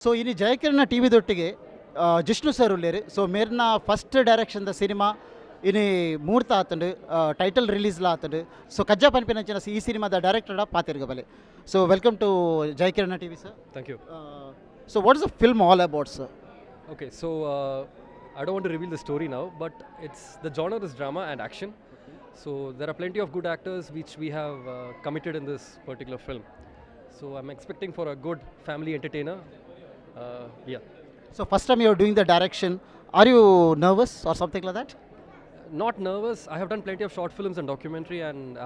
So ಇನ್ನು Jayakirana T ವಿದೊಟ್ಟಿಗೆ Jishnu sir ಉಳ್ಳೇರು. ಸೊ ಮೇರ್ನ ಫಸ್ಟ್ ಡೈರೆಕ್ಷನ್ದ ಸಿನಿಮಾ ಇನಿ ಮೂರ್ತ ಆತಂಡು ಟೈಟಲ್ ರಿಲೀಸ್ಲ ಆತಂಡು. ಸೊ ಕಜ್ಜಾ ಪನ್ಪಿನಂಚಿನ ಈ ಸಿನಿಮಾದ ಡೈರೆಕ್ಟರ್ ಪಾತಿರ್ಗಬಲೆ. So welcome to Jayakirana T V sir. Thank you. So what is the film all about sir? Okay, so I don't want to reveal the story now, but it's the genre is drama and action. So there are plenty of good actors which we have committed in this particular film. So I'm expecting for a good family entertainer. Yeah, so first time you are doing the direction, are you nervous or something like that? not nervous. I have done plenty of short films and documentary, and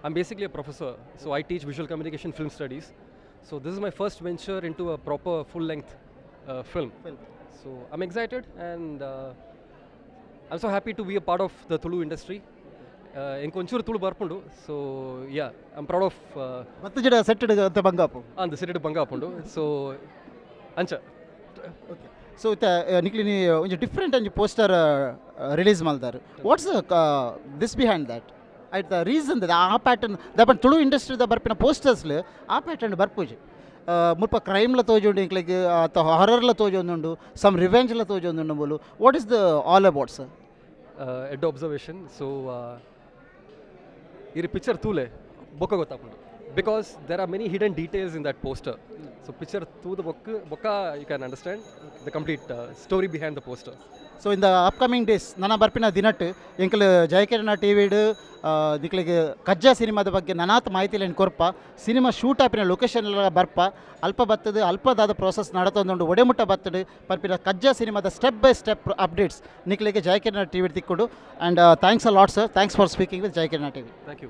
I'm basically a professor. So I teach visual communication film studies. So this is my first venture into a proper full-length film. So I'm excited, and I'm so happy to be a part of the Tulu industry. Enkonchuru Tulu barpundu. So yeah, I'm proud of ಮತ್ತು ಜಡ set ಅಂತ ಬಂಗಾಪು. the city banga apundu. So ancha. Okay. So ನಿಕ್ಲಿ ಒಂಜಿ different ಒಂಜಿ poster release ಮಲ್ದಾರು. What's this behind that? ಆಯ್ತು reason ಆ ಪ್ಯಾಟರ್ನ್ ದಪ್ಪನ ತುಳು ಇಂಡಸ್ಟ್ರಿದ ಬರ್ಪಿನ ಪೋಸ್ಟರ್ಸ್ಲು ಆ ಪ್ಯಾಟರ್ನ್ ಬರ್ಪುಜಿ ಮುಲ್ಪ ಕ್ರೈಮ್ಲ ತೋಜುಂಡು ಇಂಕ್ಲೆಗ್ ಅಥವಾ ಹಾರರ್ಲ ತೋಜೊಂದುಂಡು, ಸಮ್ ರಿವೆಂಜ್ಲ ತೋಜೊಂದುಂಡು ಬೋಲು. What is the all about sir? Head observation. So ಈ picture ತೂಲೆ ಬೊಕ್ಕ ಗೊತ್ತಾಪುಂಡು, because there are many hidden details in that poster. So picture ತೂದ ಬೊಕ್ಕ you can understand the complete story behind the poster. So in the upcoming days ನನ್ನ ಬರ್ಪಿನ ದಿನಟ್ಟು ಎಂಕಲ್ ಜಯಕಿರಣ T ವಿಡು ನಿಕ್ಲಿಗೆ ಕಜ್ಜಾ ಸಿನಿಮಾದ ಬಗ್ಗೆ ನನಾತ್ ಮಾಹಿತಿಲೇನು ಕೊರ್ಪ, cinema shoot ಆಪಿನ ಲೊಕೇಶನ್ ಬರ್ಪ ಅಲ್ಪ ಬತ್ತದು ಅಲ್ಪದಾದ ಪ್ರೋಸೆಸ್ ನಡತೊಂದುಂಡು ಒಡೆಮುಟ್ಟ ಬತ್ತಡು ಬರ್ಪಿನ ಕಜ್ಜಾ ಸಿನಿಮಾದ ಸ್ಟೆಪ್ ಬೈ ಸ್ಟೆಪ್ ಅಪ್ಡೇಟ್ಸ್ ನಿಕ್ಲಿಗೆ ಜಯಕಿರಣ ಟಿ ವಿ ತಿಕ್ಕೊಂಡು. And thanks a lot sir. Thanks for speaking with Jayakirana T V. Thank you.